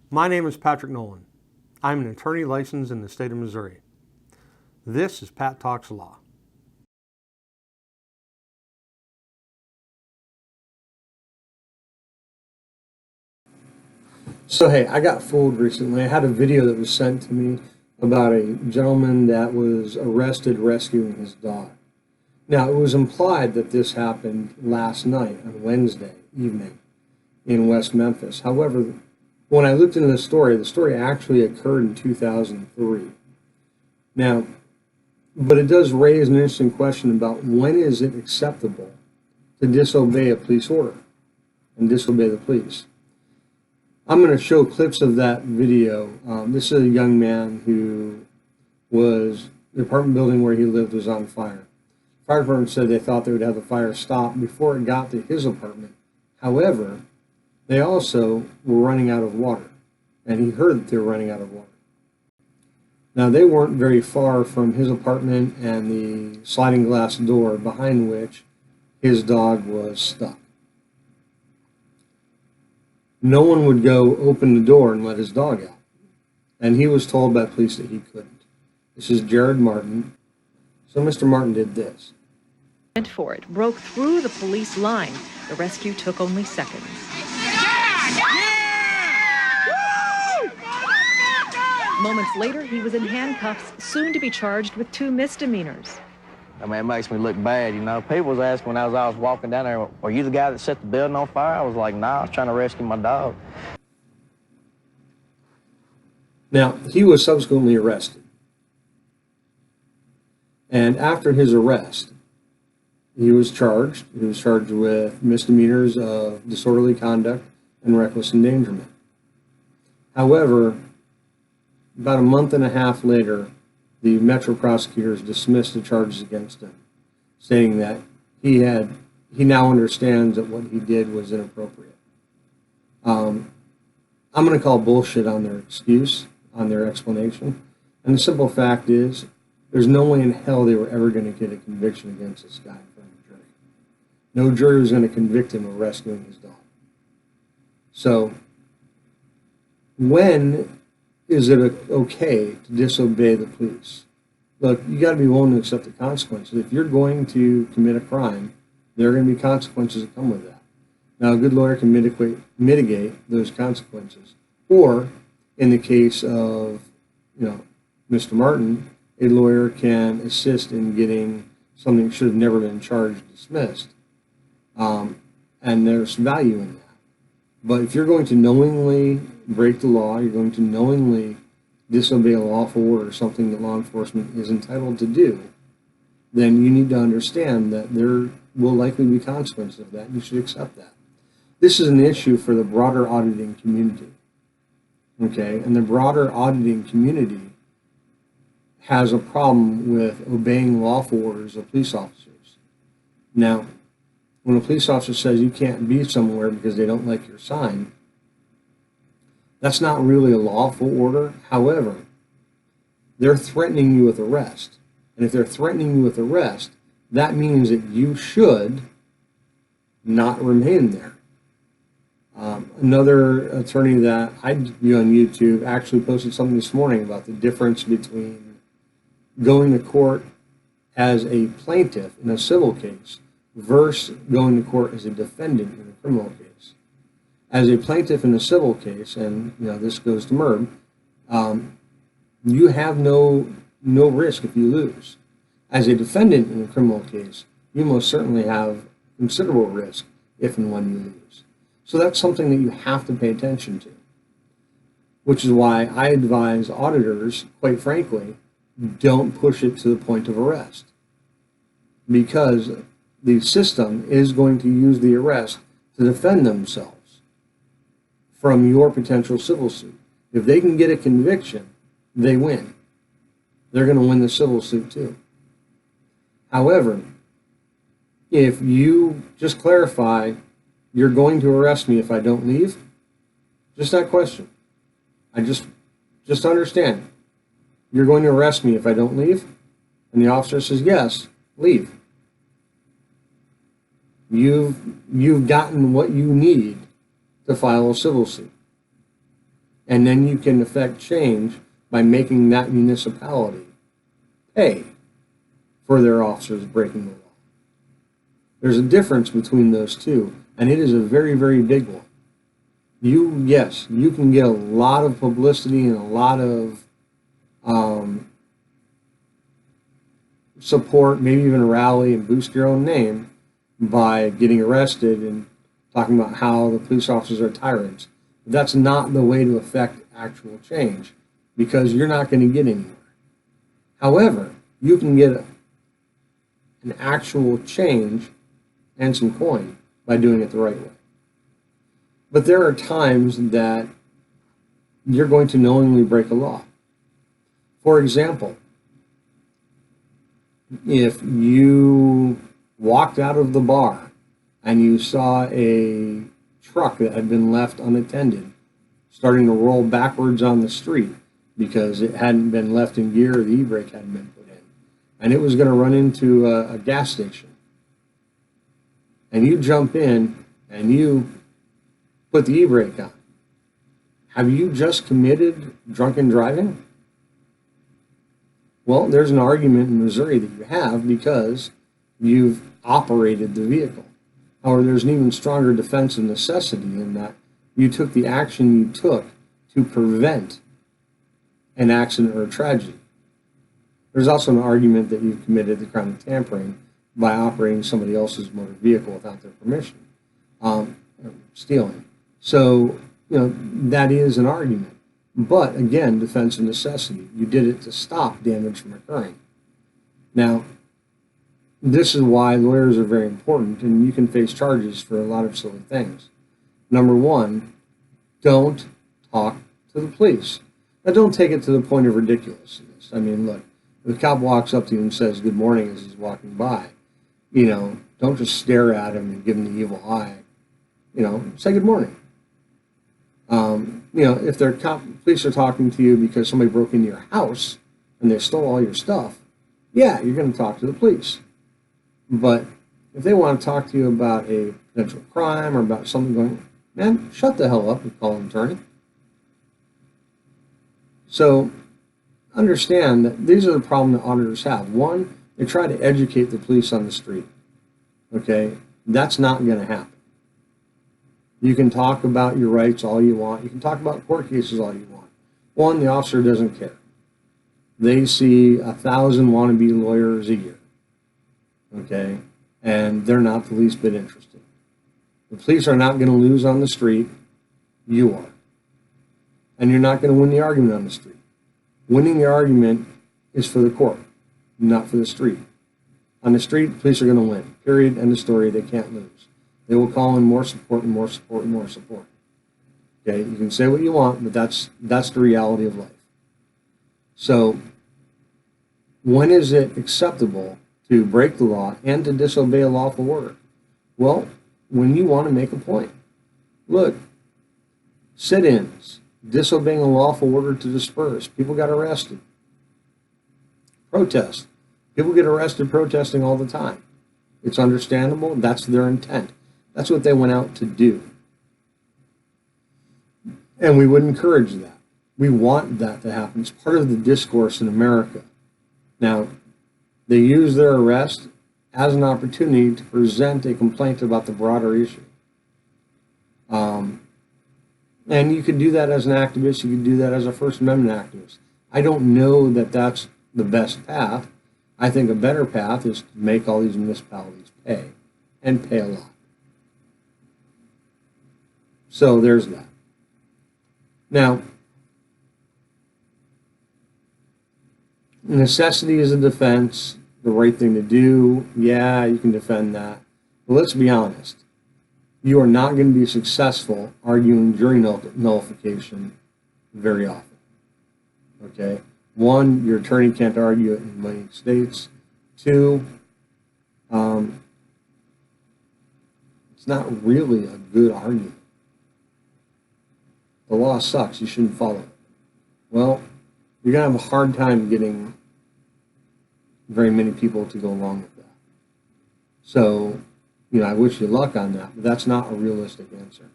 My name is Patrick Nolan. I'm an attorney licensed in the state of Missouri. This is Pat Talks Law. So hey, I got fooled recently. I had a video that was sent to me about a gentleman that was arrested rescuing his dog. Now, it was implied that this happened last night on Wednesday evening in West Memphis. However, when I looked into the story actually occurred in 2003. Now, but it does raise an interesting question about when is it acceptable to disobey a police order and disobey the police. I'm going to show clips of that video. This is a young man who the apartment building where he lived was on fire. Fire department said they thought they would have the fire stop before it got to his apartment. However, they also were running out of water, and he heard that they were running out of water. Now, they weren't very far from his apartment and the sliding glass door behind which his dog was stuck. No one would go open the door and let his dog out, and he was told by police that he couldn't. This is Jared Martin. So Mr. Martin did this. Went for it, broke through the police line. The rescue took only seconds. Moments later, he was in handcuffs, soon to be charged with 2 misdemeanors. I mean, it makes me look bad, you know. People was asking when I was walking down there, "Are you the guy that set the building on fire?" I was like, "Nah, I was trying to rescue my dog." Now, he was subsequently arrested. And after his arrest, he was charged. He was charged with misdemeanors of disorderly conduct and reckless endangerment. However, about a month and a half later, the Metro prosecutors dismissed the charges against him, stating that he now understands that what he did was inappropriate. I'm going to call bullshit on their excuse, on their explanation. And the simple fact is, there's no way in hell they were ever going to get a conviction against this guy in front of a jury. No jury was going to convict him of rescuing his dog. So, when is it okay to disobey the police? Look, you got to be willing to accept the consequences. If you're going to commit a crime, there are going to be consequences that come with that. Now, a good lawyer can mitigate those consequences. Or, in the case of, Mr. Martin, a lawyer can assist in getting something that should have never been charged dismissed. And there's value in that. But if you're going to knowingly break the law, you're going to knowingly disobey a lawful order, something that law enforcement is entitled to do, then you need to understand that there will likely be consequences of that, and you should accept that. This is an issue for the broader auditing community. Okay, and the broader auditing community has a problem with obeying lawful orders of police officers. Now, when a police officer says you can't be somewhere because they don't like your sign, that's not really a lawful order. However, they're threatening you with arrest. And if they're threatening you with arrest, that means that you should not remain there. Another attorney that I view on YouTube actually posted something this morning about the difference between going to court as a plaintiff in a civil case versus going to court as a defendant in a criminal case. As a plaintiff in a civil case, and this goes to MERB, you have no risk if you lose. As a defendant in a criminal case, you most certainly have considerable risk if and when you lose. So that's something that you have to pay attention to, which is why I advise auditors, quite frankly, don't push it to the point of arrest, because the system is going to use the arrest to defend themselves from your potential civil suit. If they can get a conviction, they win. They're going to win the civil suit too. However, if you just clarify, you're going to arrest me if I don't leave, just that question. I just understand. You're going to arrest me if I don't leave? And the officer says, yes, leave. You've gotten what you need to file a civil suit. And then you can affect change by making that municipality pay for their officers breaking the law. There's a difference between those two, and it is a very, very big one. Yes, you can get a lot of publicity and a lot of support, maybe even a rally, and boost your own name by getting arrested and talking about how the police officers are tyrants. But that's not the way to affect actual change, because you're not going to get anywhere. However, you can get an actual change and some coin by doing it the right way. But there are times that you're going to knowingly break a law. For example, if you walked out of the bar and you saw a truck that had been left unattended starting to roll backwards on the street because it hadn't been left in gear or the e-brake hadn't been put in, and it was going to run into a gas station, and you jump in and you put the e-brake on, have you just committed drunken driving? Well, there's an argument in Missouri that you have because you've operated the vehicle. However, there's an even stronger defense of necessity in that you took the action you took to prevent an accident or a tragedy. There's also an argument that you've committed the crime of tampering by operating somebody else's motor vehicle without their permission, stealing. So, that is an argument. But again, defense of necessity. You did it to stop damage from occurring. Now, this is why lawyers are very important, and you can face charges for a lot of silly things. Number one, don't talk to the police. Now, don't take it to the point of ridiculousness. I mean, look, if a cop walks up to you and says good morning as he's walking by, don't just stare at him and give him the evil eye. Say good morning. If their police are talking to you because somebody broke into your house and they stole all your stuff, yeah, you're going to talk to the police. But if they want to talk to you about a potential crime or about something going, man, shut the hell up and call an attorney. So understand that these are the problems that auditors have. One, they try to educate the police on the street. Okay? That's not going to happen. You can talk about your rights all you want. You can talk about court cases all you want. One, the officer doesn't care. They see 1,000 wannabe lawyers a year. Okay? And they're not the least bit interested. The police are not going to lose on the street. You are. And you're not going to win the argument on the street. Winning the argument is for the court, not for the street. On the street, the police are going to win. Period. End of story. They can't lose. They will call in more support and more support and more support. Okay, you can say what you want, but that's the reality of life. So, when is it acceptable to break the law and to disobey a lawful order? Well, when you want to make a point. Look, sit-ins, disobeying a lawful order to disperse. People got arrested. Protest. People get arrested protesting all the time. It's understandable. That's their intent. That's what they went out to do. And we would encourage that. We want that to happen. It's part of the discourse in America. Now, they use their arrest as an opportunity to present a complaint about the broader issue. And you could do that as an activist. You could do that as a First Amendment activist. I don't know that that's the best path. I think a better path is to make all these municipalities pay, and pay a lot. So there's that. Now, necessity is a defense, the right thing to do. Yeah, you can defend that. But let's be honest. You are not going to be successful arguing jury nullification very often. Okay? One, your attorney can't argue it in many states. Two, it's not really a good argument. The law sucks, you shouldn't follow it. Well, you're going to have a hard time getting very many people to go along with that. So, I wish you luck on that, but that's not a realistic answer.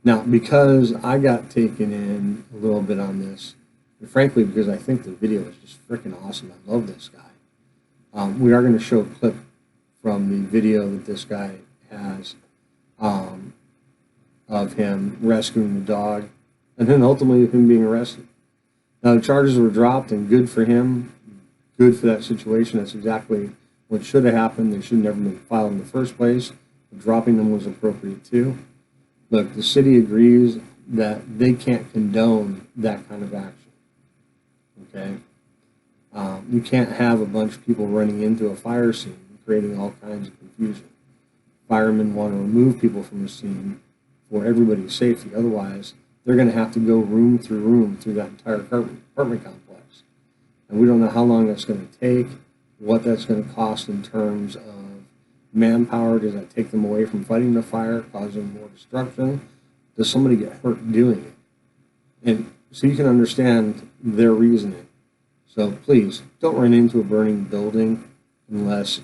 Now, because I got taken in a little bit on this, and frankly, because I think the video is just freaking awesome. I love this guy. We are going to show a clip from the video that this guy has of him rescuing the dog, and then ultimately him being arrested. Now, the charges were dropped, and good for him, good for that situation. That's exactly what should have happened. They should have never been filed in the first place. But dropping them was appropriate too. Look, the city agrees that they can't condone that kind of action. Okay? You can't have a bunch of people running into a fire scene and creating all kinds of confusion. Firemen want to remove people from the scene for everybody's safety. Otherwise, they're going to have to go room through that entire apartment complex. And we don't know how long that's going to take, what that's going to cost in terms of manpower. Does that take them away from fighting the fire, causing more destruction? Does somebody get hurt doing it? And so you can understand their reasoning. So please, don't run into a burning building unless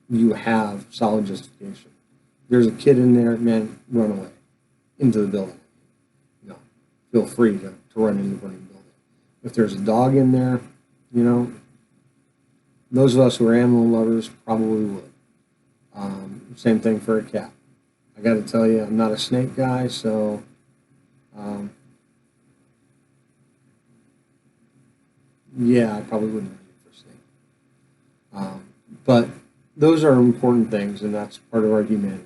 you have solid justification. If there's a kid in there, man, run away into the building. You know, feel free to run into a burning building. If there's a dog in there, you know, those of us who are animal lovers probably would. Same thing for a cat. I got to tell you, I'm not a snake guy, so yeah, I probably wouldn't run in for a snake. But those are important things, and that's part of our humanity.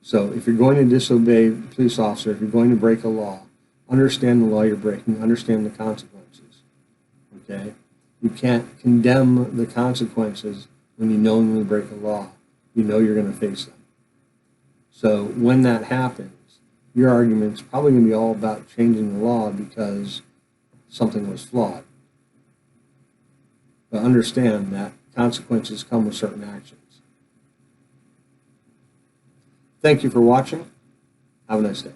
So if you're going to disobey a police officer, if you're going to break a law, understand the law you're breaking, understand the consequences. Okay? You can't condemn the consequences when you knowingly break a law. You know you're going to face them. So when that happens, your argument's probably going to be all about changing the law because something was flawed. But understand that consequences come with certain actions. Thank you for watching. Have a nice day.